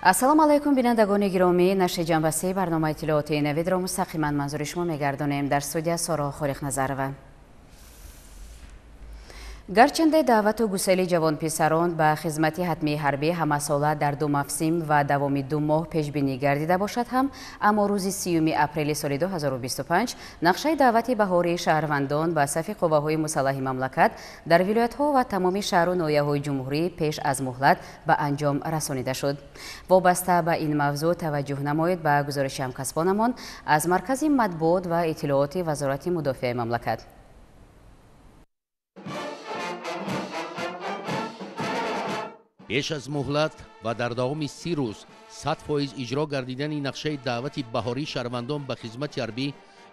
ассалому алайкум бинандагони гиромӣ, нашри ҷанбасии барномаи иттилоотии наведро мустақиман манзури шумо мегардонем. Дар студия Сора Хориқназарова. гарчанде даъвату гусели ҷавонписарон ба хизмати ҳатмии ҳарбӣ ҳамасола дар 2 мавсим ва давоми 2 моҳ пешбинӣ гардида бошад ҳам, аммо рӯзи 30 апрели соли 2025 нақшаи даъвати баҳории шаҳрвандон ба сафи қувваҳои мусаллаҳи мамлакат дар вилоятҳо ва тамоми шаҳру ноҳияҳои ҷумҳурӣ пеш аз муҳлат ба анҷом расонида шуд. Вобаста ба ин мавзӯъ таваҷҷӯҳ намоед ба гузориши ҳамкасбонамон аз Маркази матбуот ва иттилооти Вазорати мудофиаи мамлакат. пеш аз муҳлат ва дар давоми 30 рӯз 100% иҷро гардидани нақшаи даъвати баҳории шаҳрвандон ба хизмати ҳарбӣ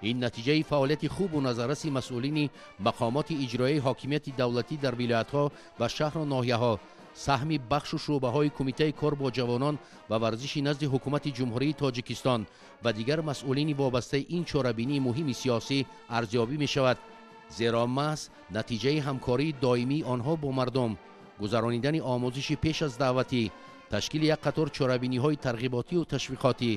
ин натиҷаи фаъолияти хубу назарраси масъулини мақомоти иҷроии ҳокимияти давлатӣ дар вилоятҳо ва шаҳру ноҳияҳо, саҳми бахшу шуъбаҳои кумитаи кор бо ҷавонон ва варзиши назди ҳукумати ҷумҳурии Тоҷикистон ва дигар масъулини вобастаи ин чорабинии муҳими сиёсӣ арзёбӣ мешавад, зеро маҳз натиҷаи ҳамкории доимии онҳо бо мардум, гузаронидани омӯзиши пеш аз даъватӣ, ташкили як қатор чорабиниҳои тарғиботию ташвиқотӣ,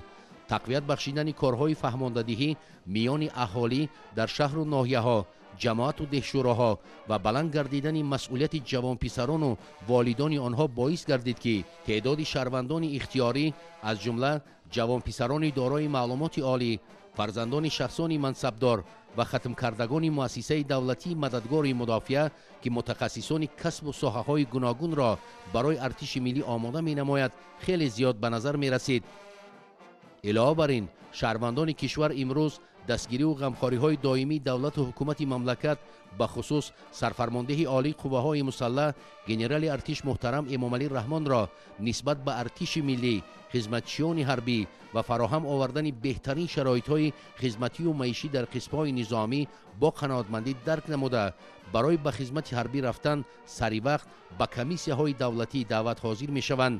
тақвият бахшидани корҳои фаҳмондадиҳӣ миёни аҳолӣ дар шаҳру ноҳияҳо, ҷамоату деҳшӯроҳо ва баланд гардидани масъулияти ҷавонписарону волидони онҳо боис гардид, ки теъдоди шаҳрвандони ихтиёрӣ аз ҷумла ҷавонписарони дорои маълумоти олӣ, фарзандони шахсони мансабдор ва хатмкардагони муассисаи давлатии мададгори мудофиа ки мутахассисони касбу соҳаҳои гуногунро барои артиши миллӣ омода менамояд, хеле зиёд ба назар мерасид. илова бар ин, шаҳрвандони кишвар имрӯз дастгирию ғамхориҳои доимии давлату ҳукумати мамлакат ба хусус сарфармондеҳи олии қувваҳои мусаллаҳ генерали артиш муҳтарам Эмомалӣ Раҳмонро нисбат ба артиши миллӣ, хизматчиёни ҳарбӣ ва фароҳам овардани беҳтарин шароитҳои хизматию маишӣ дар қисмҳои низомӣ бо қаноатмандӣ дарк намуда, барои ба хизмати ҳарбӣ рафтан сари вақт ба комиссияҳои давлатӣ даъват ҳозир мешаванд.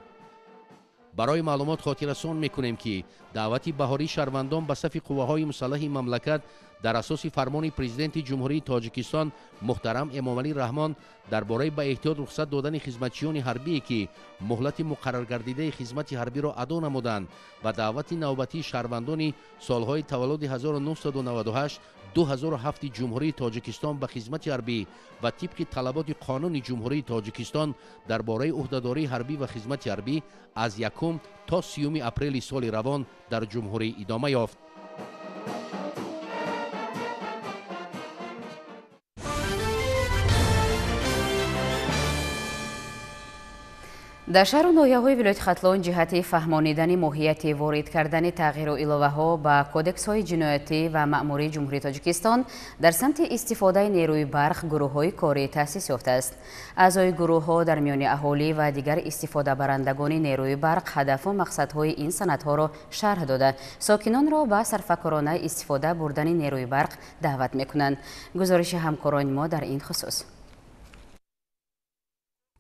барои маълумот хотиррасон мекунем, ки даъвати баҳории шаҳрвандон ба сафи қувваҳои мусаллаҳи мамлакат дар асоси фармони президенти ҷумҳурии Тоҷикистон муҳтарам Эмомалӣ Раҳмон дар бораи ба эҳтиёт рухсат додани хизматчиёни ҳарбие, ки муҳлати муқарраргардидаи хизмати ҳарбиро адо намуданд ва даъвати навбатии шаҳрвандони солҳои таваллуди 1998-2007 ҷумҳурии Тоҷикистон ба хизмати ҳарбӣ ва тибқи талаботи қонуни ҷумҳурии Тоҷикистон дар бораи уҳдадории ҳарбӣ ва хизмати ҳарбӣ аз 1 то 30 апрели соли равон дар ҷумҳурӣ идома ёфт. дар шаҳру ноҳияҳои вилояти Хатлон ҷиҳати фаҳмонидани моҳияти ворид кардани тағйиру иловаҳо ба кодексҳои ҷиноятӣ ва маъмурии ҷумҳурии Тоҷикистон дар самти истифодаи нерӯи барқ гурӯҳҳои корӣ таъсис ёфтааст. аъзои гурӯҳҳо дар миёни аҳолӣ ва дигар истифодабарандагони нерӯи барқ ҳадафу мақсадҳои ин санадҳоро шарҳ дода, сокинонро ба сарфакорона истифода бурдани нерӯи барқ даъват мекунанд. гузориши ҳамкорони мо дар ин хусус.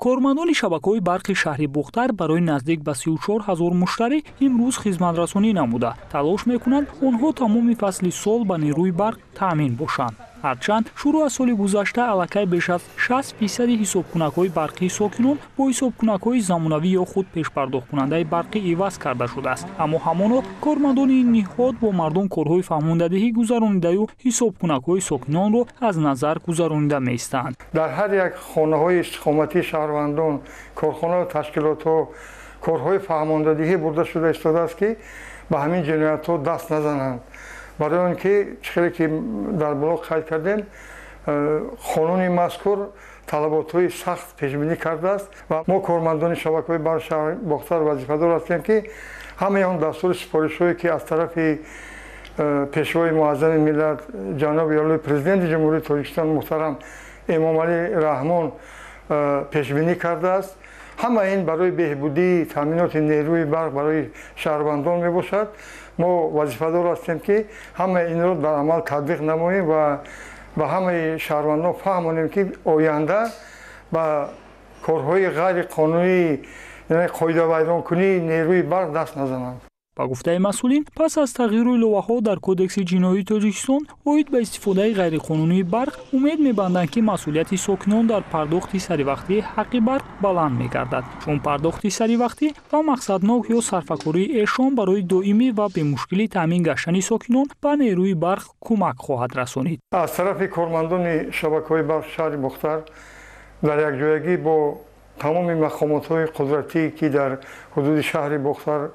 кормандони шабакаҳои барқи шаҳри Бухтар барои наздик ба 34 000 муштарӣ имрӯз хизматрасонӣ намуда талош мекунанд онҳо тамоми фасли сол ба нерӯи барқ таъмин бошанд. ҳарчанд шурӯъ аз соли гузашта аллакай беш аз 60% ҳисобкунакҳои барқии сокинон бо ҳисобкунакҳои замонавӣ ё худ пешпардохткунандаи барқӣ иваз карда шудааст. аммо ҳамоно кормандони ин ниҳод бо мардум корҳои фаҳмондадиҳӣ гузаронидаю ҳисобкунакҳои сокинонро аз назар гузаронида меистанд. дар ҳар як хонаҳои истиқоматии шаҳрвандон, корхонаҳо, ташкилотҳо корҳои фаҳмондадиҳӣ бурда шуда истодааст, ки ба ҳамин ҷиноятҳо даст назананд. барои он ки чхеле ки дар блог қайд кардем, қонуни мазкур талаботҳои сахт пешбинӣ кардааст ва мо кормандони шабакаҳои барқи шаҳри Бухтар вазифадор ҳастем, ки ҳамаи он дастури сипоришҳое ки аз тарафи пешвои муаззами миллат ҷаноби олии президенти ҷумҳурии Тоҷикистон муҳтарам Эмомалӣ Раҳмон пешбинӣ кардааст, ҳама ин барои беҳбудии таъминоти нерӯи барқ барои шаҳрвандон мебошад. мо вазифадор ҳастем, ки ҳамаи инро дар амал татбиқ намоем ва ба ҳамаи шаҳрвандон фаҳмонем, ки оянда ба корҳои ғайриқонунӣ, яъне қоидавайронкунии нерӯи барқ даст назананд. با گفته مسئولین پس از تغییر لوحه‌ها در کدکس جنایی تاجیکستان اوید به استفاده غیرقانونی برق امید می‌بندند که مسئولیت ساکنان در پرداخت سریوقتی حق برق بلند می‌گردد چون پرداخت سریوقتی و مقصدناک یا صرفه‌کاری ایشان برای دائمی و به مشکلی تامین گشتن ساکنان به نیروی برق کمک خواهد رسانید. از طرف کارمندان شبکه‌های برق شهر بختر در یکجایگی با تمام مقامات‌های قدرتی که در حدود شهر بختر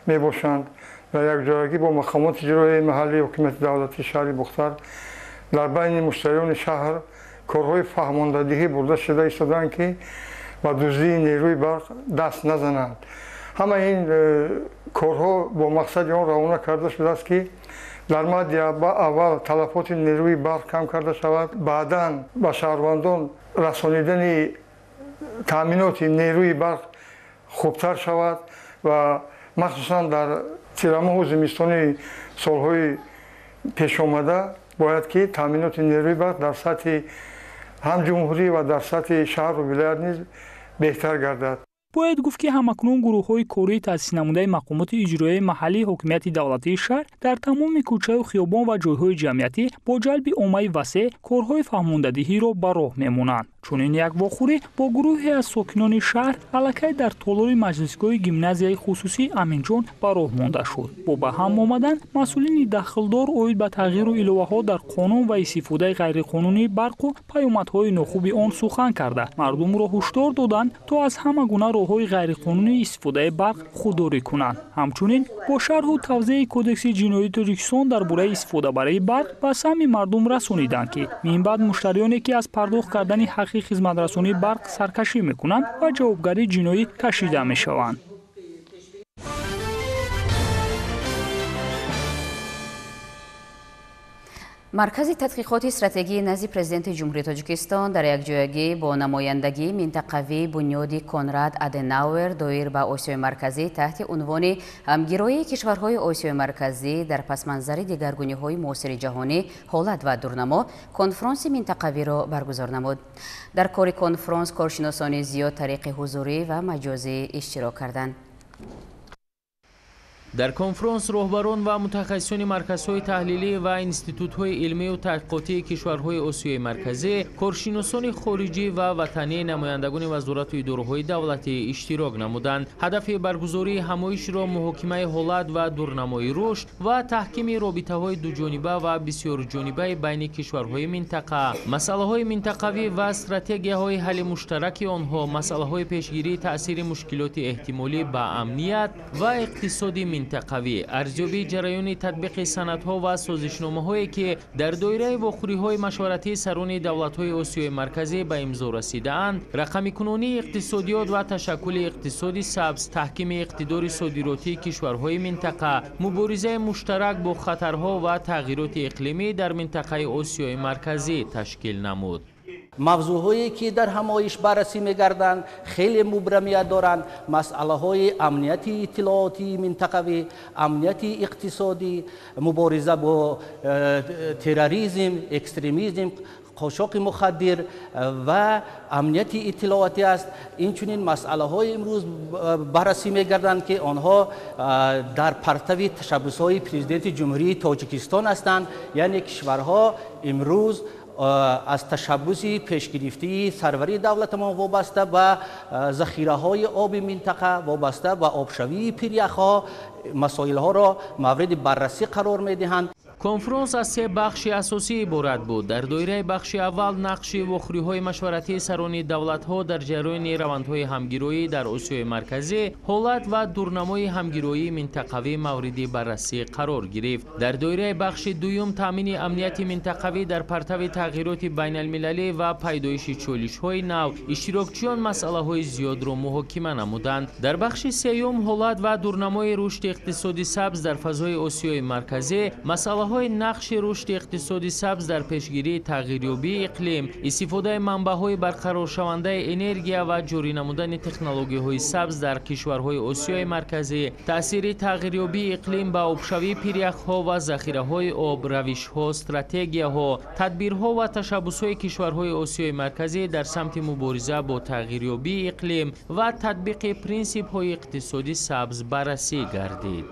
میباشند در یکجایگی با مقامات اجرایی محلی حکومت دولتی شهر بختر در بین مشتریان شهر کارهای فهماندهی برده شده ایستادند که با دزدی نیروی برق دست نزنند. همه این کارها با مقصد آن روانه کرده شده است که در مد اول تلفات نیروی برق کم کرده شود، بعداً به شهروندان رسانیدن تامینات نیروی برق خوبتر شود و مخصوصا در تیرماه و زمستان سالهای پیش آمده باید که تامینات نیروی برق در سطح هم جمهوری و در سطح شهر و ولایت نیز بهتر گردد. باید گفت که همکنون گروه‌های کاری تأسیس نموده مقامات اجرایی محلی حکومت دولتی شهر در تمام کوچه و خیابان و جایهای جمعیتی با جلب عامه وسیع کارهای فهماندهی را به راه می‌مانند. چون این یک واخوری با گروهی از ساکنان شهر علاقه در تالار مجلسگاه گیمنازیای خصوصی امینجان به راه مانده شد. با به هم آمدن مسئولین دخلدار اوید به تغییر الوه‌ها در قانون و استفاده غیرقانونی برق و پیامدهای ناخوب آن سخن کرده مردم را هشدار دادند تا از همه گونه راههای غیرقانونی استفاده برق خودداری کنند. همچنین با شرح و توضیح کدکس جنایی تاجیکستان درباره استفاده برای برق به سمع مردم رسانیدند که من بعد مشتریانی که از پرداخت کردن حق خدمترسانی برق سرکشی میکنند و جوابگری جنایی کشیده میشوند. مرکز تحقیقات استراتژی نزد پرزیدنت جمهوری تاجیکستان در یکجایگی با نمایندگی منطقوی بنیاد کنراد آدناور دایر به آسیای مرکزی تحت عنوان همگرایی کشورهای آسیای مرکزی در پس‌منظر دگرگونی‌های معاصر جهانی حالت و دورنما کنفرانس منطقوی را برگزار نمود. در کار کنفرانس کارشناسان زیاد طریق حضوری و مجازی اشتراک کردند. در کنفرانس رهبران و متخصصان مرکزهای تحلیلی و انستیتوت‌های علمی و تحقیقاتی کشورهای آسیای مرکزی، کارشناسان خارجی و وطنی، نمایندگان وزارت و اداره‌های دولتی اشتراک نمودند. هدف برگزاری همایش را محاکمه حالت و دورنمای رشد و تحکیم رابطه‌های دوجانبه و بسیار جانبه بین کشورهای منطقه، مسائل منطقوی و استراتژی‌های حل مشترک آنها، مسائل پیشگیری تأثیر مشکلات احتمالی به امنیت و اقتصادی منطقوی، ارزیابی جریان تطبیق سندها و سازشنامه‌هایی که در دایره واخوری‌های مشورتی سران دولت‌های آسیای مرکزی به امضا رسیده‌اند، رقمی‌کنونی اقتصادیات و تشکل اقتصادی سبز، تحکیم اقتدار صادراتی کشورهای منطقه، مبارزه مشترک با خطرها و تغییرات اقلیمی در منطقه آسیای مرکزی تشکیل نمود. موضوعهایی که در همایش بررسی می‌گردند خیلی مبرمیت دارند. مسئله‌های امنیتی اطلاعاتی منطقوی، امنیتی اقتصادی، مبارزه با تروریسم، اکستریمیسم، قاچاق مخدر و امنیتی اطلاعاتی است. این چنین مسئله‌های امروز بررسی می‌گردند که آنها در پرتو تشبس‌های پرزیدنت جمهوری تاجیکستان هستند. یعنی کشورها امروز از تشبس پیشگرفتی سروری دولت ما وابسته به ذخیره‌های آب منطقه، وابسته به آبشوی پریخ‌ها، مسائل‌ها را مورد بررسی قرار می‌دهند. کنفرانس از سه بخش اساسی عبارت بود. در دایره بخش اول نقش واخوری‌های مشورتی سران دولت‌ها در جریان روندهای همگرایی در آسیای مرکزی، حالت و دورنمای همگرایی منطقوی مورد بررسی قرار گرفت. در دایره بخش دوم تامین امنیت منطقوی در پرتو تغییرات بین المللی و پیدایش چالش‌های نو، اشتراکچیان مسئله‌های زیاد را محاکمه نمودند. در بخش سوم حالت و دورنمای رشد اقتصادی سبز در فضای آسیای مرکزی، مسئله نقش رشد اقتصادی سبز در پیشگیری تغییریابی اقلیم، استفاده منبع‌های برقرار شونده انرژی و جاری نمودن تکنولوژی‌های سبز در کشورهای آسیای مرکزی، تأثیر تغییریابی اقلیم به آبشوی پریخ‌ها و ذخیره‌های آب، روش‌ها، استراتژی‌ها، تدبیرها و تشبس‌های کشورهای آسیای مرکزی در سمت مبارزه با تغییریابی اقلیم و تطبیق پرینسیپ‌های اقتصادی سبز بررسی گردید.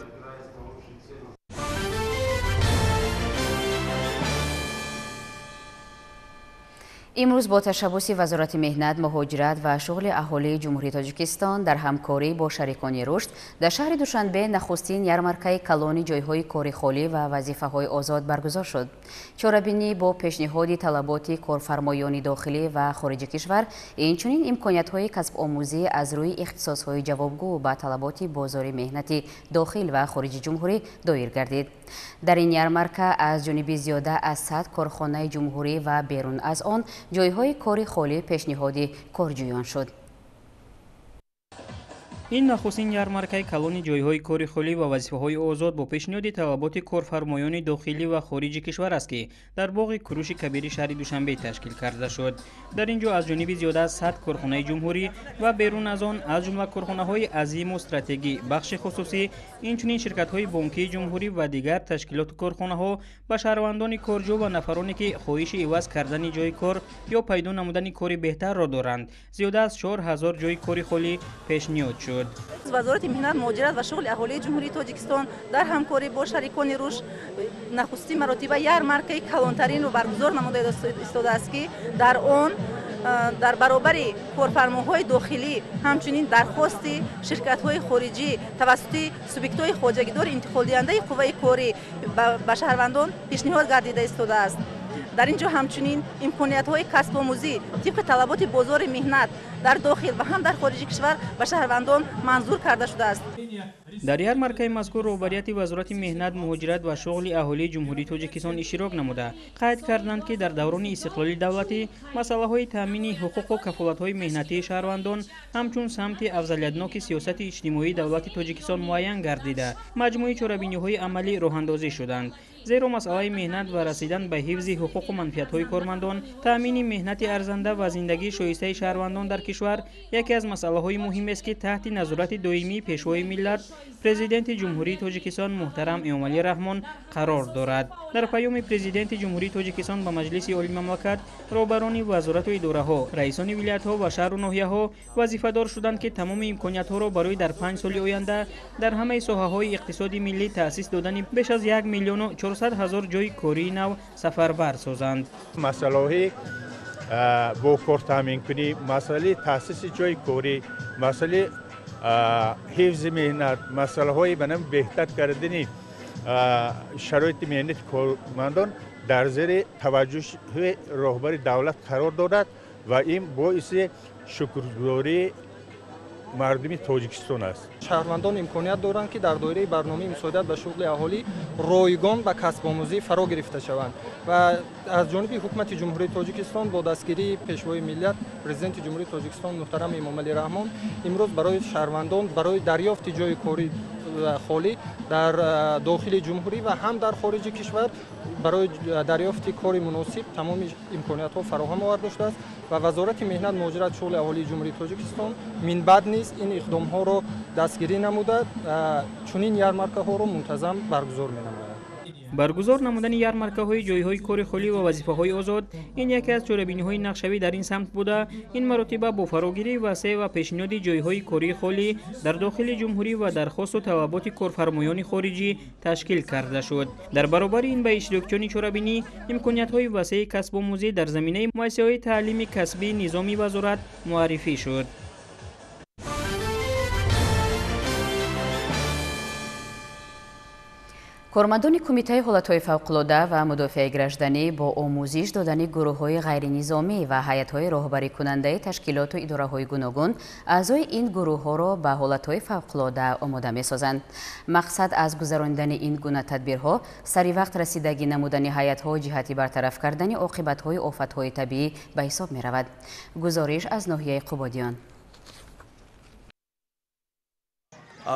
امروز با تشبث وزارت مهنت، مهاجرت و شغل اهالی جمهوری تاجیکستان در همکاری با شریکان رشد در شهر دوشنبه نخستین یارمارکای کلان جایهای کاری خالی و وظیفه‌های آزاد برگزار شد. چاره‌بینی با پیشنهاد طلبات کارفرمایان داخلی و خارجی کشور، اینچنین امکانیت‌های کسب آموزی از روی اختصاص‌های جوابگو به طلبات بازار مهنتی داخل و خارج جمهوری دایر گردید. در این یارمارکا از جانب زیاده از 100 کارخانه جمهوری و بیرون از آن جایهای کاری خالی پیشنهاد کارجویان شد. این نخستین یارمارکای کلان جایهای کاری خالی و وظیفه‌های آزاد با پیشنهاد طلبات کارفرمایان داخلی و خارجی کشور است که در باغ کروش کبیر شهر دوشنبه تشکیل کرده شد. در اینجا از جانب زیاده از 100 کارخانه جمهوری و بیرون از آن از جمله کارخانه‌های عظیم و استراتژی، بخش خصوصی، اینچنین شرکت‌های بانکی جمهوری و دیگر تشکیلات کارخانه‌ها به شهروندان کارجو و نفرانی که خواهش عوض کردن جای کار یا پیدا نمودن کاری بهتر را دارند، زیاده از 4000 جای کاری خالی پیشنهاد شد. وزارت مهنت، مهاجرت و شغل اهالی جمهوری تاجیکستان در همکاری با شریکان رشد نخستین مرتبه یارمارکای کلانترین رو برگزار نموده ایستاده است که در آن در برابر کارفرماهای داخلی همچنین درخواست شرکت‌های خارجی توسط سوبیکت‌های خواجگیدار انتقال دهنده قوه کاری به شهروندان پیشنهاد گردیده ایستاده است. در اینجا همچنین امکانیت‌های کسب آموزی طبق طلبات بازار مهنت در داخل و هم در خارج کشور به شهروندان منظور کرده شده است. در یارمارکای مذکور رهبریت وزارت مهنت، مهاجرت و شغل اهالی جمهوری تاجیکستان اشتراک نموده قید کردند که در دوران استقلال دولتی مسائل تامین حقوق و کفالت‌های مهنتی شهروندان همچون سمت افضلیت‌ناک سیاست اجتماعی دولت تاجیکستان معین گردیده مجموعه چاره‌بینی‌های عملی راه‌اندازی شدند. زیرا مسئله مهنت و رسیدن به حفظ حقوق و منفعت‌های کارمندان، تامین مهنت ارزنده و زندگی شایسته شهروندان در کشور یکی از مسائل‌های مهم است که تحت نظارت دائمی پیشوای ملت پرزیدنت جمهوری تاجیکستان محترم امامعلی رحمان قرار دارد. در پیام پرزیدنت جمهوری تاجیکستان به مجلس عالی مملکت، رهبران وزارت و اداره‌ها، رئیسان ولایت‌ها و شهر و ناحیه‌ها وظیفه‌دار شدند که تمام امکانیت‌ها را برای در 5 سال آینده در همه ساحه‌های اقتصادی ملی تأسیس دادن بیش از 1,400,000 جای کاری نو سفربر سازند. مسائل با کار تامین کنی، مسئله تأسیس جای کاری، مسئله حفظ مهنت، مسئله های بنام بهتر کردن شرایط مهنت کارمندان در زیر توجه رهبر دولت قرار دارد و این باعث شکرگزاری مردم تاجیکستان است. شهروندان امکانیت دارند که در دایره برنامه مساعدت به شغل اهالی رایگان به کسب آموزی فرا گرفته شوند و از جانب حکومت جمهوری تاجیکستان با دستگیری پیشوای ملت پرزیدنت جمهوری تاجیکستان محترم امامعلی رحمان امروز برای شهروندان برای دریافت جای کاری خالی در داخل جمهوری و هم در خارج کشور برای دریافت کار مناسب تمام امکانیت ها فراهم آورده شده است و وزارت مهنت، مهاجرت شغل اهالی جمهوری تاجیکستان من بعد نیست این اقدام ها را دستگیری نموده چنین یارمارکه ها را منتظم برگزار می نماید. برگزار نمودن یارمارکه‌های جایهای کار خالی و وظیفه‌های آزاد این یکی از چاره‌بینی‌های نقشه‌ای در این سمت بوده. این مرتبه با فراگیری وسیع و پیشنهاد جایهای کاری خالی در داخل جمهوری و درخواست و طلبات کارفرمایان خارجی تشکیل کرده شد. در برابر این به اشتراکچیان چاره‌بینی امکانیت‌های وسیع کسب آموزی در زمینه مؤسسه‌های تعلیمی کسبی نظامی وزارت معرفی شد. کارمندان کمیته حالت‌های فوق‌العاده و مدافع گردشدنی با آموزش دادن گروه‌های غیرنظامی و هیئت‌های راهبری کننده تشکیلات و اداره‌های گوناگون اعضای این گروه‌ها را به حالت‌های فوق‌العاده آماده می‌سازند. مقصد از گذراندن این گونه تدبیرها سری وقت رسیدگی نمودن هیئت‌ها جهتی برطرف کردن عاقبت‌های آفت‌های طبیعی به حساب می‌رود. گزارش از ناحیه قبادیان.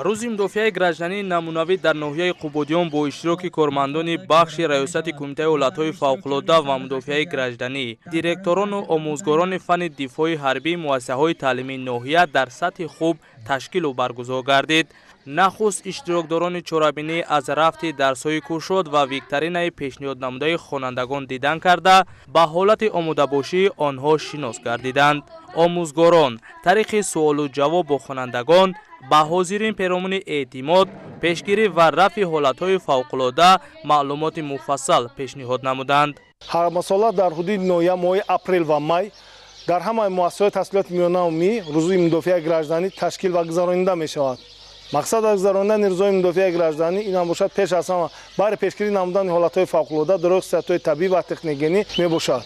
روز مدافع گردشدنی نمونوی در ناحیه قبادیان با اشتراک کارمندان بخش ریاست کمیته حالت‌های فوق‌العاده و مدافع گردشدنی، دیرکتوران و آموزگاران فن دفاع حربی مؤسسه‌های تعلیمی ناحیه در سطح خوب تشکیل و برگزار گردید. нахуст иштирокдорони чорабинӣ аз рафти дарсҳои кушод ва викторинаи пешниҳоднамудаи хонандагон дидан карда ба ҳолати омодабошии онҳо шинос гардиданд. омӯзгорон тариқи суолу ҷавоб бо хонандагон ба ҳозирин перомони эътимод, пешгирӣ ва рафъи ҳолатҳои фавқулода маълумоти муфассал пешниҳод намуданд. ҳармасола дар ҳудуди ноҳия моҳи апрел ва май дар ҳамаи муассисаҳои таҳсилоти миёна умумӣ рӯзуи мудофиаи гражданӣ ташкил ва гузаронида мешавад. мақсад аз гузарондани рӯзҳои мудофиаи гражданӣ ин ҳам бошад пеш аз ҳама баҳри пешгирӣ намудани ҳолатҳои фавқулода дар хусусиятҳои табиӣ ва техногенӣ мебошад.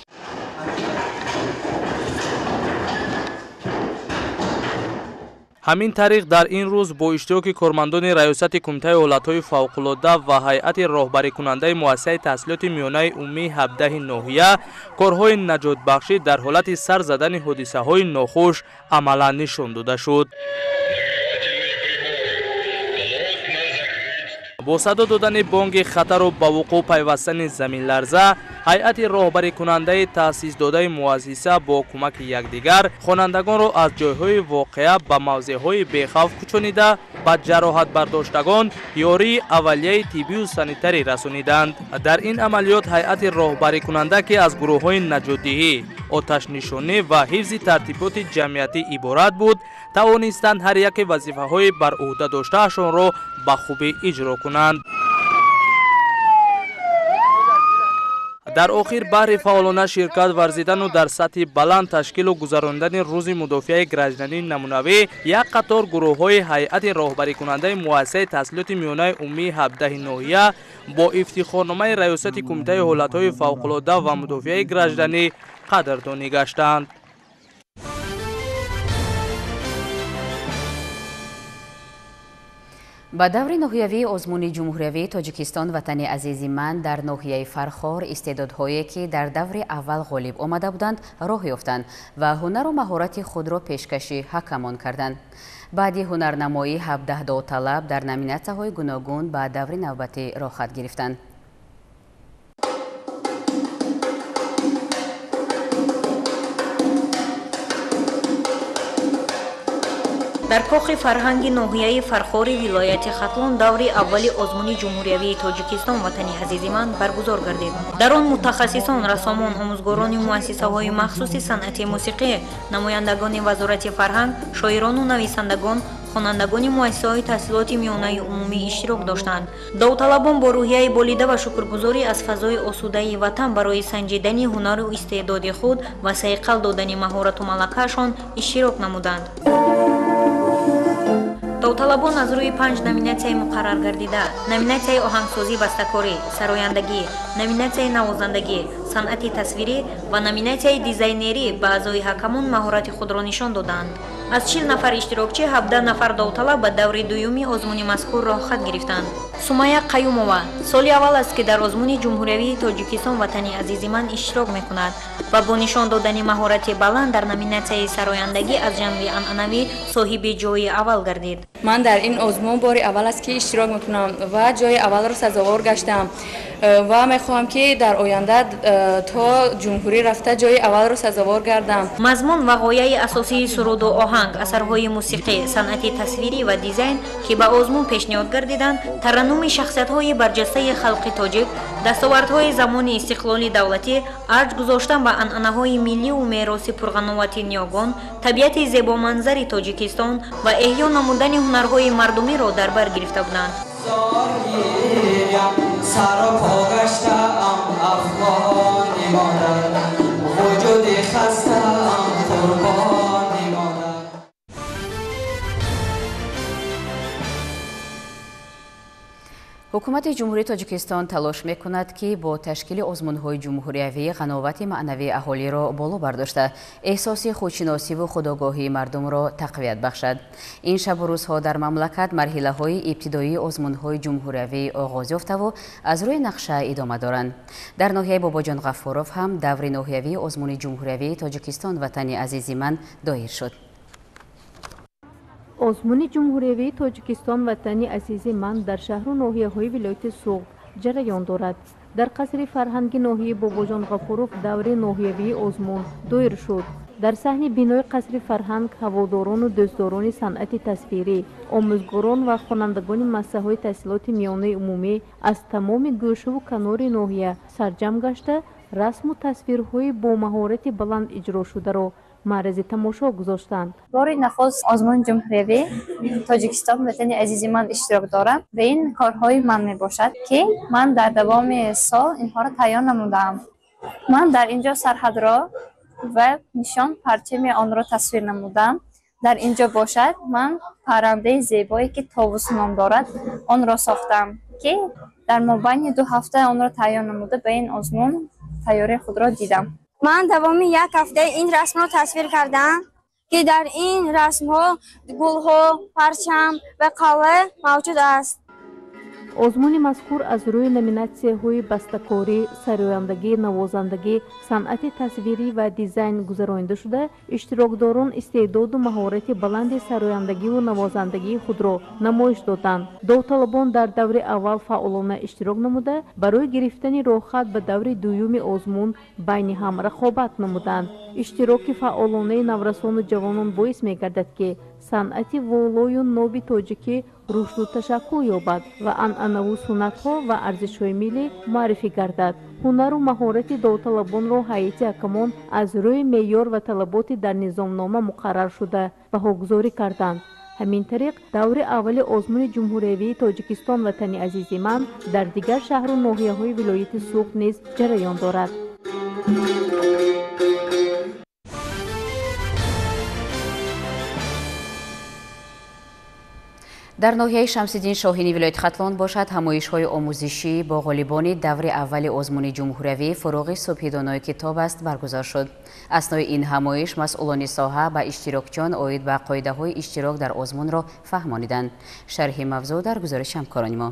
ҳамин тариқ дар ин рӯз бо иштироки кормандони раёсати кумитаи ҳолатҳои фавқулода ва ҳайати роҳбарикунандаи муассисаи таҳсилоти миёнаи умумии 17 ноҳия корҳои наҷотбахшӣ дар ҳолати сар задани ҳодисаҳои нохуш амалан нишон дода шуд. бо садо додани бонги хатару ба вуқӯъ пайвастани заминларза, ҳайати роҳбарикунандаи таъсисдодаи муассиса бо кӯмаки якдигар хонандагонро аз ҷойҳои воқеа ба мавзеъҳои бехавф кӯчонида, ба ҷароҳатбардоштагон ёрии аввалияи тиббию санитарӣ расониданд. дар ин амалиёт ҳайати роҳбарикунанда ки аз гурӯҳҳои наҷотдиҳӣ, оташнишонӣ ва ҳифзи тартиботи ҷамъиятӣ иборат буд, тавонистанд ҳар яке вазифаҳои бар уҳда доштаашонро ба хубӣ иҷро кунанд. дар охир баҳри фаъолона ширкат варзидану дар сатҳи баланд ташкилу гузарондани рӯзи мудофиаи граждании намунавӣ як қатор гурӯҳҳои ҳайати роҳбарикунандаи муассисаи таҳсилоти миёнаи умумии 17 ноҳия бо ифтихорномаи раёсати кумитаи ҳолатҳои фавқулода ва мудофиаи гражданӣ қадрдонӣ гаштанд. ба даври ноҳиявии озмуни ҷумҳуриявии Тоҷикистон ватани азизи ман дар ноҳияи Фархор истеъдодҳое ки дар даври аввал ғолиб омада буданд роҳ ёфтанд ва ҳунару маҳорати худро пешкаши ҳакамон карданд. баъди ҳунарнамоӣ 17 довталаб дар номинатсияҳои гуногун ба даври навбатӣ рохат гирифтанд. дар коғи фарҳанги ноҳияи Фархори вилояти Хатлон даври аввали озмуни ҷумҳуриявии Тоҷикистон ватани азизи ман баргузор гардид. дар он мутахассисон, рассомон, омӯзгорони муассисаҳои махсуси санъати мусиқӣ, намояндагони вазорати фарҳанг, шоирону нависандагон, хонандагони муассисаҳои таҳсилоти миёнаи умумӣ иштирок доштанд. довталабон бо рӯҳияи болида ва шукргузорӣ аз фазои осудаи ватан барои санҷидани ҳунару истеъдоди худ ва сайқал додани маҳорату малакаашон иштирок намуданд. довталабон аз рӯи 5 номинатсияи муқаррар гардида, номинатсияи оҳангсозӣ бастакорӣ, сарояндагӣ, номинатсияи навозандагӣ, санъати тасвирӣ ва номинатсияи дизайнерӣ ба аъзои ҳакамон маҳорати худро нишон доданд. аз 40 нафар иштирокчӣ 17 нафар довталаб ба даври дуюми озмуни мазкур роҳхат гирифтанд. Сумайя Қаюмова соли аввал аст ки дар озмуни ҷумҳуриявии Тоҷикистон ватани азизи ман иштирок мекунад ва бо нишон додани маҳорати баланд дар номинатсияи сарояндагӣ аз ҷанби анъанавӣ соҳиби ҷойи аввал гардид. ман дар ин озмун бори аввал аст ки иштирок мекунам ва ҷойи аввалро сазовор гаштам ва мехоҳам ки дар оянда то ҷумҳурӣ рафта ҷойи аввалро сазовор гардам. мазмун ва ғояи асосии суруду оҳанг, асарҳои мусиқӣ, санъати тасвирӣ ва дизайн ки ба озмун пешниҳод гардиданд, тараннуми шахсиятҳои барҷастаи халқи тоҷик, дастовардҳои замони истиқлоли давлатӣ, арҷ гузоштан ба анъанаҳои миллию мероси пурғановати нёгон, табиати зебоманзари Тоҷикистон ва эҳё намудани ҳунарҳои мардумиро дар бар гирифта буданд. ҳукумати ҷумҳурии Тоҷикистон талош мекунад ки бо ташкили озмунҳои ҷумҳуриявӣ ғановати маънавии аҳолиро боло бардошта, эҳсоси худшиносиву худогоҳии мардумро тақвият бахшад. ин шабу рӯзҳо дар мамлакат марҳилаҳои ибтидоии озмунҳои ҷумҳуриявӣ оғоз ёфтаву аз рӯи нақша идома доранд. дар ноҳияи Бобоҷон Ғафуров ҳам даври ноҳиявии озмуни ҷумҳуриявии Тоҷикистон ватани азизи ман доир шуд. озмуни ҷумҳуриявии Тоҷикистон ватани азизи ман дар шаҳру ноҳияҳои вилояти Суғд ҷараён дорад. дар қасри фарҳанги ноҳияи Бобоҷон Ғафуров даври ноҳиявии озмун доир шуд. дар саҳни бинои қасри фарҳанг ҳаводорону дӯстдорони санъати тасвирӣ, омӯзгорон ва хонандагони массаҳои таҳсилоти миёнаи умумӣ аз тамоми гӯшаву канори ноҳия сарҷам гашта, расму тасвирҳои бо маҳорати баланд иҷрошударо маърази тамошо гузоштанд. бори нахуст озмуни ҷумҳуриявӣ тоҷикистон ватани азизи ман иштирок дорам ва ин корҳои ман мебошад, ки ман дар давоми сол инҳоро тайёр намудаам. ман дар инҷо сарҳадро ва нишон парчами онро тасвир намудам. дар инҷо бошад, ман паррандаи зебое, ки товус ном дорад, онро сохтам, ки дар мобайни 2 ҳафта онро тайёр намуда ба ин озмун тайёрии худро дидам. ман давоми 1 ҳафта ин расмро тасвир кардам, ки дар ин расмҳо гулҳо, парчам ва қалъа мавҷуд аст. озмуни мазкур аз рӯи номинатсияҳои бастакорӣ, сарояндагӣ, навозандагӣ, санъати тасвирӣ ва дизайн гузаронида шуда, иштирокдорон истеъдоду маҳорати баланди сарояндагиву навозандагии худро намоиш доданд. Довталабон дар даври аввал фаъолона иштирок намуда, барои гирифтани роҳхат ба даври дуюми озмун байни ҳам рақобат намуданд. иштироки фаъолонаи наврасону ҷавонон боис мегардад, ки санъати волоюноби тоҷикӣ рушду ташаккул ёбад ва анъанаву суннатҳо ва арзишҳои миллӣ муаррифӣ гардад. ҳунару маҳорати довталабонро ҳайати ҳакамон аз рӯи меъёр ва талаботи дар низомнома муқаррар шуда баҳогузорӣ карданд. ҳамин тариқ даври аввали озмуни ҷумҳуриявии тоҷикистон ватани азизи ман дар дигар шаҳру ноҳияҳои вилояти Суғд низ ҷараён дорад. дар ноҳияи Шамсиддин Шоҳини вилояти Хатлон бошад ҳамоишҳои омӯзишӣ бо ғолибони даври аввали озмуни ҷумҳуриявӣ фуруғи субҳи донои китоб аст баргузор шуд. аснои ин ҳамоиш масъулони соҳа ба иштирокчиён оид ба қоидаҳои иштирок дар озмунро фаҳмониданд. шарҳи мавзӯъ дар гузориши ҳамкорони мо.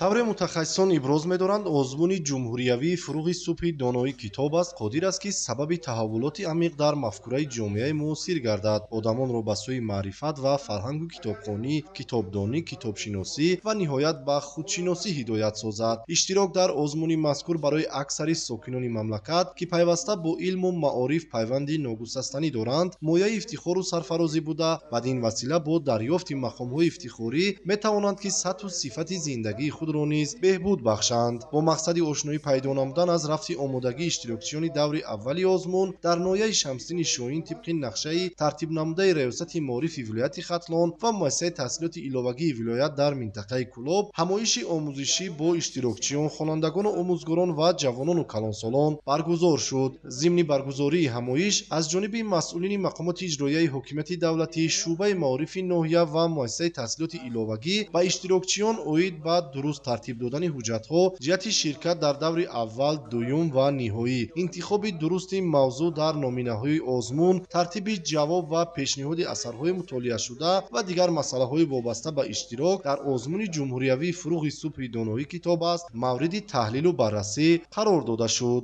тавре мутахассисон иброз медоранд, озмуни ҷумҳуриявии фуруғи субҳи донои китоб аст қодир аст ки сабаби таҳаввулоти амиқ дар мафкураи ҷомеаи муосир гардад, одамонро ба сӯи маърифат ва фарҳангу китобхонӣ, китобдонӣ, китобшиносӣ ва ниҳоят ба худшиносӣ ҳидоят созад. иштирок дар озмуни мазкур барои аксари сокинони мамлакат, ки пайваста бо илму маориф пайванди ногусастанӣ доранд, мояи ифтихору сарфарозӣ буда, бадин васила бо дарёфти мақомҳои ифтихорӣ метавонанд ки сатҳу сифати зиндагии худ низ беҳбуд бахшанд. бо мақсади ошноӣ пайдо намудан аз рафти омодагии иштирокчиёни даври аввали озмун дар ноҳияи Шамсиддини Шоҳин тибқи нақшаи тартиб намудаи раёсати маорифи вилояти Хатлон ва муассисаи таҳсилоти иловагии вилоят дар минтақаи Кӯлоб ҳамоиши омӯзишӣ бо иштирокчиён, хонандагону омӯзгорон ва ҷавонону калонсолон баргузор шуд. зимни баргузории ҳамоиш аз ҷониби масъулини мақомоти иҷроияи ҳокимияти давлатӣ, шуъбаи маорифи ноҳия ва муассисаи таҳсилоти иловагӣ ба иштирокчиён оид ба дуруст тартиб додани ҳуҷҷатҳо ҷиҳати ширкат дар даври аввал, дуюм ва ниҳоӣ, интихоби дурусти мавзӯъ дар номинаҳои озмун, тартиби ҷавоб ва пешниҳоди асарҳои мутолиашуда ва дигар масъалаҳои вобаста ба иштирок дар озмуни ҷумҳуриявии фуруғи субҳи донои китоб аст мавриди таҳлилу баррасӣ қарор дода шуд.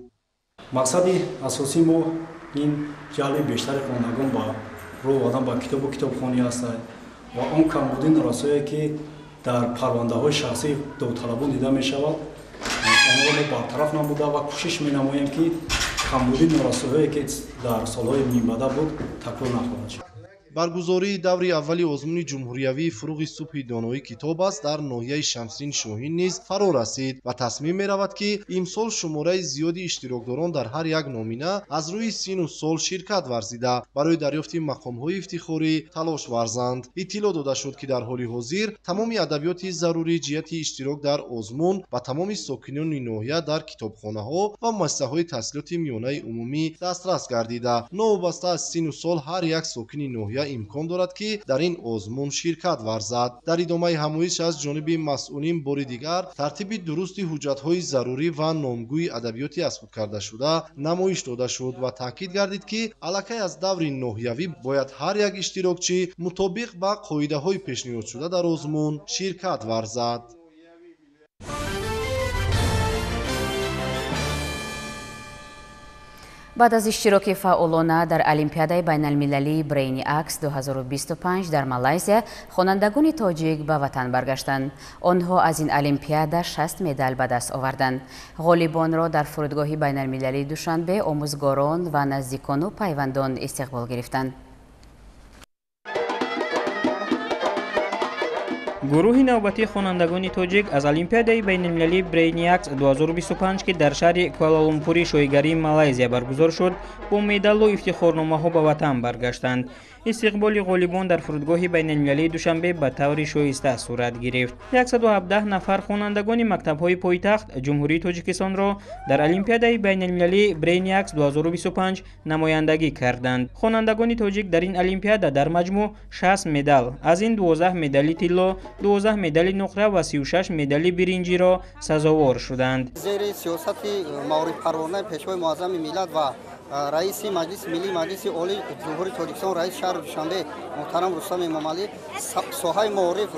мақсади асосии мо ин ҷалби бештари хонандагон ба роҳ овардан ба китобу китобхонӣ аст ва он камбудии нарасое ки дар парвандаҳои шахсии довталабон дида мешавад, онро мо бартараф намуда ва кӯшиш менамоем ки камбудии норасоие ки дар солҳои минбаъда буд такрор нахоҳад шуд. баргузории даври аввали озмуни ҷумҳуриявии фуруғи субҳи донои китоб аст дар ноҳияи Шамсиддин Шоҳин низ фаро расид ва тасмим меравад ки имсол шумораи зиёди иштирокдорон дар ҳар як номина аз рӯи сину сол ширкат варзида барои дарёфти мақомҳои ифтихорӣ талош варзанд. иттилоъ дода шуд ки дар ҳоли ҳозир тамоми адабиёти зарурӣ ҷиҳати иштирок дар озмун ба тамоми сокинони ноҳия дар китобхонаҳо ва муассисаҳои таҳсилоти миёнаи умумӣ дастрас гардида, новобаста аз сину сол ҳар як сокини ноҳия имкон дорад ки дар ин озмун ширкат варзад. дар идомаи ҳамоиш аз ҷониби масъулин бори дигар тартиби дурусти ҳуҷҷатҳои зарурӣ ва номгӯи адабиёти азхудкардашуда намоиш дода шуд ва таъкид гардид ки аллакай аз даври ноҳиявӣ бояд ҳар як иштирокчӣ мутобиқ ба қоидаҳои пешниҳодшуда дар озмун ширкат варзад. بعد از اشتراک فعالانه در المپیادای بین المللی برینی اکس 2025 در مالایزیا، خوانندگان تاجیک به وطن برگشتند. آنها از این المپیادا 60 مدال به دست آوردند. غالیبان را در فرودگاه بین المللی دوشنبه آموزگاران و نزدیکان و پیوندان استقبال گرفتند. گروه نوبتی خوانندگان تاجیک از المپیادای بین المللی برینی اکس 2025 که در شهر کوالالامپور شایگری مالایزیا برگزار شد، با مدال و افتخارنامه‌ها به وطن برگشتند. استقبال غالیبان در فرودگاه بین المللی دوشنبه به طور شایسته صورت گرفت. 117 نفر خوانندگان مکتب‌های پایتخت جمهوری تاجیکستان را در المپیادای بین المللی برینی اکس 2025 نمایندگی کردند. خوانندگان تاجیک در این المپیادا در مجموع 60 مدال، از این 12 مدال طلا، 12 مدال نقره و 36 مدال برنجی را سزاوار شدند. زیر سیاست معارف پروانه پیشوای معظم ملت و رئیس مجلس ملی مجلس عالی جمهوری تاجیکستان رئیس شهر دوشنبه محترم رستم امامعلی ساحه معارف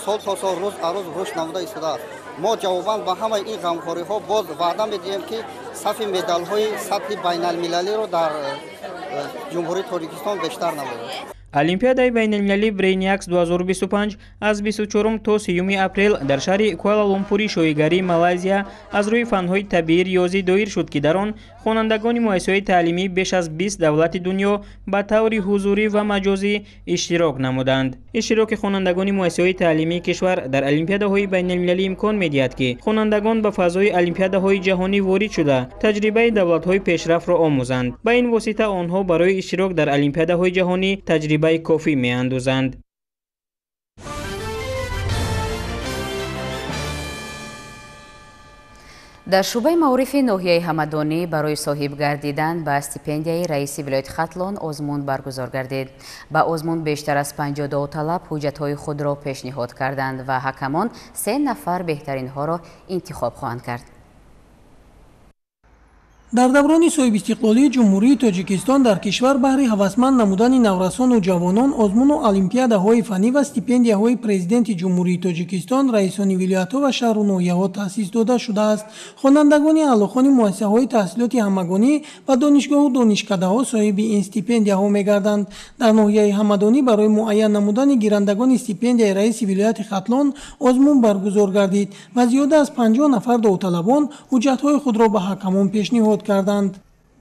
سال تا سال روز رشد نموده ایستاده است. ما جواباً با همه این غمخوری‌ها باز وعده می‌دهیم که صف مدال‌های سطح بین‌المللی را در جمهوری تاجیکستان بیشتر نماییم. المپیادای بین المللی برینی اکس 2025 از 24 تا 30 اپریل در شهر کوالالامپور شایگری مالایزیا از روی فن‌های طبیعی ریاضی دایر شد که در آن خوانندگان مؤسسه‌های تعلیمی بیش از 20 دولت دنیا به طور حضوری و مجازی اشتراک نمودند. اشتراک خوانندگان مؤسسه‌های تعلیمی کشور در المپیادهای بین المللی امکان می‌دهد که خوانندگان به فضای المپیادهای جهانی وارد شده تجربه دولت‌های پیشرفت را آموزند. به این واسطه آنها برای اشتراک در المپیادهای جهانی تجربه کافی می‌اندازند. در شعبه معارف ناحیه همدانی برای صاحب گردیدن به استیپندیای رئیس ولایت ختلان آزمون برگزار گردید. به آزمون بیشتر از 52 طلب حجت‌های خود را پیشنهاد کردند و حکمان 3 نفر بهترین ها را انتخاب خواهند کرد. در دوران صاحب استقلالی جمهوری تاجیکستان در کشور بهر هوسمند نمودن نورسان و جوانان آزمون و المپیادهای فنی و استیپندیاهای پرزیدنت جمهوری تاجیکستان رئیسان ولایت‌ها و شهر و ناحیه‌ها تأسیس داده شده است. خوانندگان اعلاخوان مؤسسه‌های تحصیلات همگانی و دانشگاه و دانشکده‌ها صاحب این استیپندیاها می‌گردند. در ناحیه همدانی برای معین نمودن گیرندگان استیپندیای رئیس ولایت ختلان آزمون برگزار گردید و زیاده از 50 نفر داوطلبان حجت‌های خود را به حکمان پیشنهاد کردند.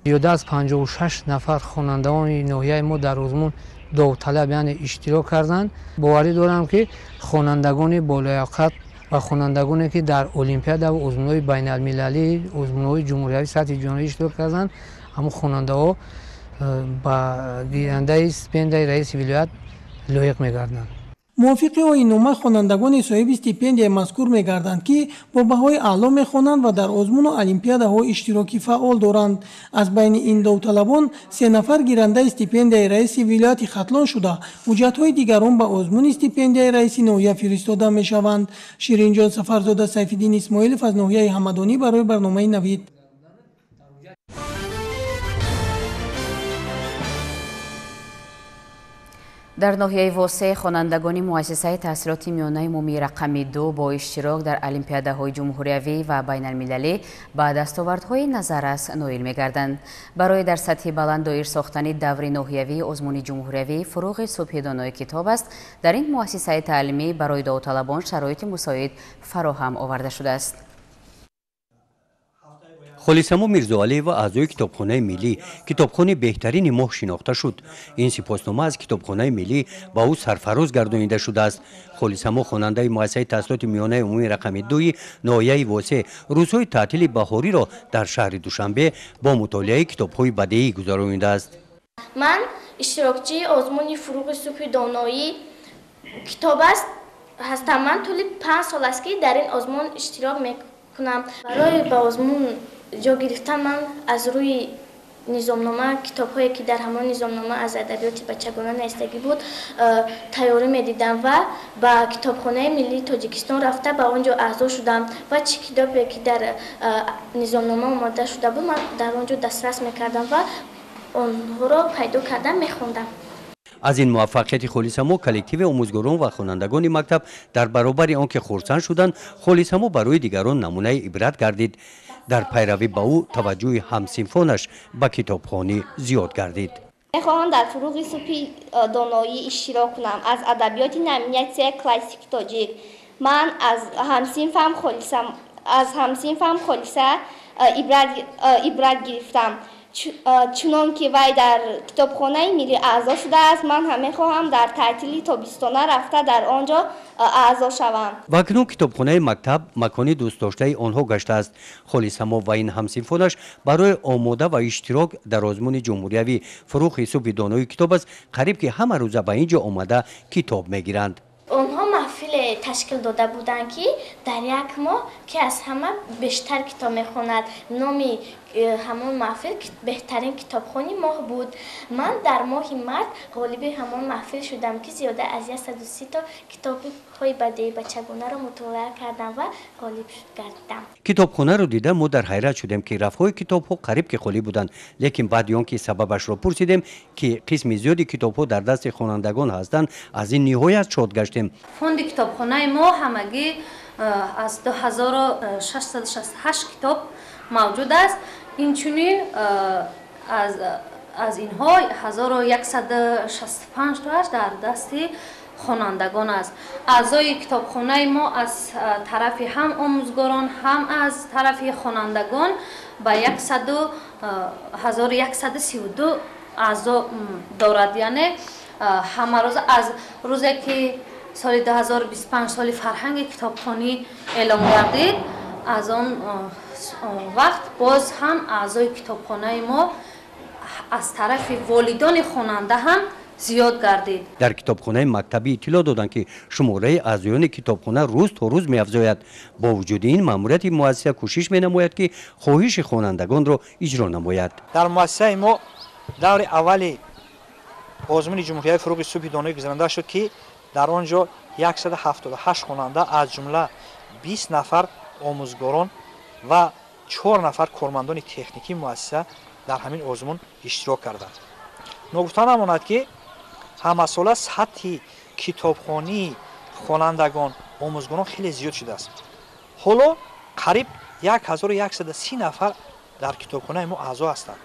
زیاده از 56 نفر خوانندگان ناحیه ما در آزمون داوطلب یعنی اشتراک کردند. باوری دارم که خوانندگان بالیاقت و خوانندگانی که در المپیاد و آزمون‌های بین المللی، آزمون‌های جمهوری سطح جهانی اشتراک کردند، اما خواننده‌ها با گیرنده استیپندیای رئیس ولایت لایق می‌گردند. موافق این نامه خوانندگان صاحب استیپندیای مذکور می‌گردند که با بهای اعلا می‌خوانند و در آزمون و المپیادها اشتراکی فعال دارند. از بین این داوطلبان 3 نفر گیرنده استیپندیای رئیس ولایت ختلان شده، حجت‌های دیگران به آزمون استیپندیای رئیس ناحیه فرستاده می‌شوند. شیرینجان سفرزاده سیف‌الدین اسماعیلов از ناحیه همدانی برای برنامه نوید. در ناحیه واسه خوانندگان مؤسسه تحصیلات میانه عمومی رقم 2 با اشتراک در المپیادهای جمهوریوی و بین المللی با دستاوردهای نظررس نایل می‌گردند. برای در سطح بلند دایر ساختن دور ناحیوی آزمون جمهوریوی فروغ صبح دانای کتاب است. در این مؤسسه تعلیمی برای داوطلبان شرایط مساعد فراهم آورده شده است. خلیسمو میرزاعلی و اعضای کتابخانه ملی کتابخانه بهترین ماه شناخته شد. این سپاسنامه از کتابخانه ملی با او سرفراز گردانیده شده است. خلیسمو خواننده مؤسسه تحصیلات میانه عمومی رقم 2 ناحیه واسه روزهای تعطیل بهاری را در شهر دوشنبه با مطالعه کتاب‌های بدیعی گذرانیده است. من اشتراکچی آزمون فروغ صبح دانایی کتاب هستم. من طول 5 سال است که در این آزمون اشتراک میکنم. برای به آزمون جا گرفتن من از روی نظامنامه کتاب‌هایی که در همان نظامنامه از ادبیات بچگانه نیستگی بود تیاری می‌دیدم و با کتابخانه ملی تاجیکستان رفته به آنجا اعضا شدم و چه کتابی که در نظامنامه آماده شده بود من در آنجا دسترس می‌کردم و آنها را پیدا کردم می‌خواندم. از این موفقیت خلیسمو کلکتیو آموزگاران و خوانندگان مکتب در برابر آنکه خرسند شدند، خلیسمو برای دیگران نمونه عبرت گردید. در پیروی به او توجه همسنفانش به کتابخوانی زیاد گردید. میخواهم در فروغ صبح دانایی اشتراک کنم از ادبیات نامینیت کلاسیک تاجیک. من از همسنفم خلیسه عبرت گرفتم. چنان که وی در کتابخانه ملی اعضا شده است، من هم میخواهم در تعطیل تابستانه رفته در آنجا اعضا شوم. و اکنون کتابخانه مکتب مکانی دوست داشته آنها گشته است. خلیسمو و این همسنفانش برای آماده و اشتراک در آزمون جمهوریوی فروغ صبح دانایی کتاب است قریب که همه روزه به اینجا آمده کتاب میگیرند. آنها محفل تشکیل داده بودند که در یک ماه که از همه بیشتر کتاب میخواند. نامی همون محفل بهترین کتابخوانی ماه بود. من در ماه مارس غالب همون محفل شدم که زیاده از 130 تا کتاب های بدیهی بچگانه را مطالعه کردم و غالب گردیدم. کتابخانه رو دیدم ما در حیرت شدیم که رفهای کتاب ها قریب که خالی بودند، لیکن بعد آنکه سببش را پرسیدیم که قسم زیادی کتاب ها در دست خوانندگان هستند، از این نهایت شاد گشتیم. فوند کتابخانه ما همگی از 2668 کتاب موجود است. اینچنین از اینها 1165 تاش در دست خوانندگان است. اعضای کتابخانه ما از طرف هم آموزگاران هم از طرف خوانندگان به 1132 اعضا دارد. یعنی همه روز از روزی که سال 2025 سال فرهنگ کتابخوانی اعلام گردید، از آن وقت باز هم اعضای کتابخانه ما از طرف والدان خواننده هم زیاد گردید. در کتابخانه مکتبی اطلاع دادند که شماره اعضایان کتابخانه روز تا روز می‌افزاید. با وجود این ماموریت مؤسسه کوشش می‌نماید که خواهش خوانندگان را اجرا نماید. در مؤسسه ما دور اول آزمون جمهوری فروغ صبح دانایی گذرانده شد که در آنجا 178 خواننده از جمله 20 نفر آموزگاران و 4 نفر کارمندان تکنیکی مؤسسه در همین آزمون اشتراک کردند. نگفته نماند که همساله سطح کتابخوانی خوانندگان آموزگاران خیلی زیاد شده است. حالا قریب 1130 نفر در کتابخانه ما اعضا هستند،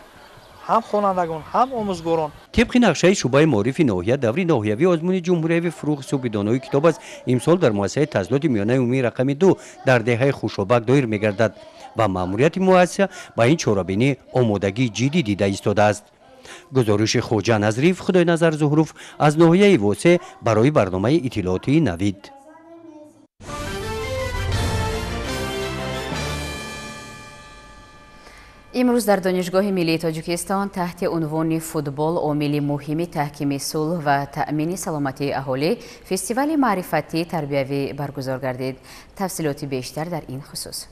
هم خوانندگان هم آموزگاران. طبق نقشه شعبه معارف ناحیه دوری ناحیوی آزمون جمهوری فروغ صبح دانایی کتاب است امسال در مؤسسه تحصیلات میانه عمومی رقم 2 در دهه خوشابک دایر میگردد و ماموریت مؤسسه با این چاره‌بینی آمادگی جدی دیده ایستاده است. گزارش خوجا نظریف خدای نظر زهروف از ناحیه واسه برای برنامه اطلاعاتی نوید. امروز در دانشگاه ملی تاجیکستان تحت عنوان فوتبال عامل مهم تحکیم صلح و تأمین سلامتی اهالی فستیوال معرفتی تربیوی برگزار گردید. تفصیلات بیشتر در این خصوص.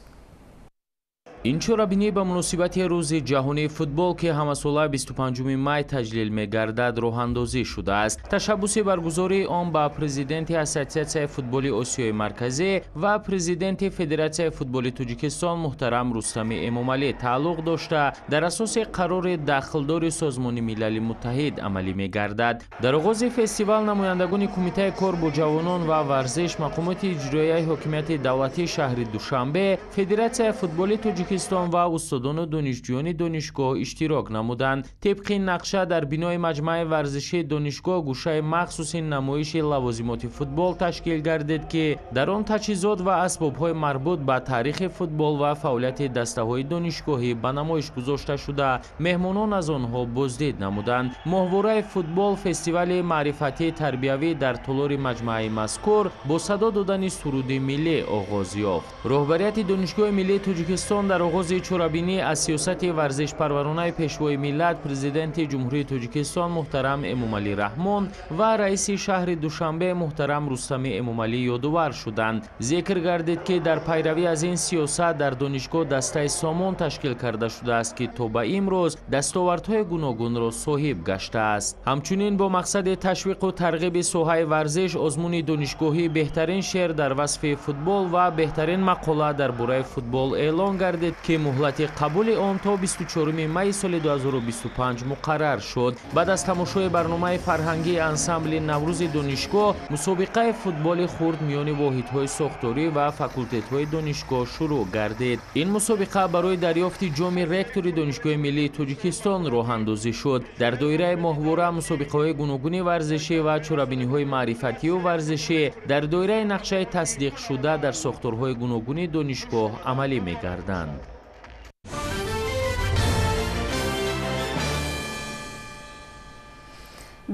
این چرابینی به مناسبت روز جهانی فوتبال که همساله 25 می تجلیل می‌گردد راه اندازی شده است. تشبث برگزاری آن با پرزیدنت اساتسیاسیون فوتبال آسیای مرکزی و پرزیدنت فدراسیون فوتبال تاجیکستان محترم رستمی امامعلی تعلق داشته در اساس قرار داخلدار سازمان ملل متحد عملی می‌گردد. در آغاز فستیوال نمایندگان کمیته کار با جوانان و ورزش، مقامات اجرایی حکومت دولتی شهر دوشنبه، فدراسیون فوتبال تاجیکستان و استادان دانشجویان دانشگاه اشتراک نمودند. طبق نقشه در بینای مجمع ورزشی دانشگاه گوشه مخصوص نمایش لوازمات فوتبال تشکیل گردید که در آن تجهیزات و اسباب‌های مربوط به تاریخ فوتبال و فعالیت دسته‌های دانشگاهی به نمایش گذاشته شده. مهمانان از آنها بازدید نمودند. ماهواره فوتبال فستیوال معرفتی تربیوی در طولار مجمع مذکور با صدا دادن سرود ملی آغاز یافت. رهبریت دانشگاه ملی تاجیکستان در آغاز چرابینی از سیاست ورزش پرورانه پیشوای ملت پرزیدنت جمهوری تاجیکستان محترم امامعلی رحمان و رئیس شهر دوشنبه محترم رستمی امامعلی یادآور شدند. ذکر گردید که در پیروی از این سیاست در دانشگاه دسته سامان تشکیل کرده شده است که تا به امروز دستاوردهای گوناگون را صاحب گشته است. همچنین با مقصد تشویق و ترغیب ساحه ورزش آزمون دانشگاهی بهترین شعر در وصف فوتبال و بهترین مقاله درباره فوتبال اعلان گردید гардид ки муҳлати қабули он то 24 майи соли 2025 муқаррар шуд. баъд аз тамошои барномаи фарҳангии ансамбли наврӯзи донишгоҳ мусобиқаи футболи хурд миёни воҳидҳои сохторӣ ва факултетҳои донишгоҳ шурӯъ гардид. ин мусобиқа барои дарёфти ҷоми ректори донишгоҳи миллии тоҷикистон роҳандозӣ шуд. дар доираи моҳвора мусобиқаҳои гуногуни варзишӣ ва чорабиниҳои маърифатию варзишӣ дар доираи нақшаи тасдиқшуда дар сохторҳои гуногуни донишгоҳ амалӣ мегарданд.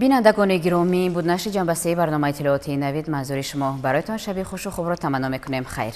бинандагони гиромӣ буд нашри ҷанбасии барномаи иттилооти навид манзури шумо. бароятон шаби хушу хубро таманно мекунем. хайр.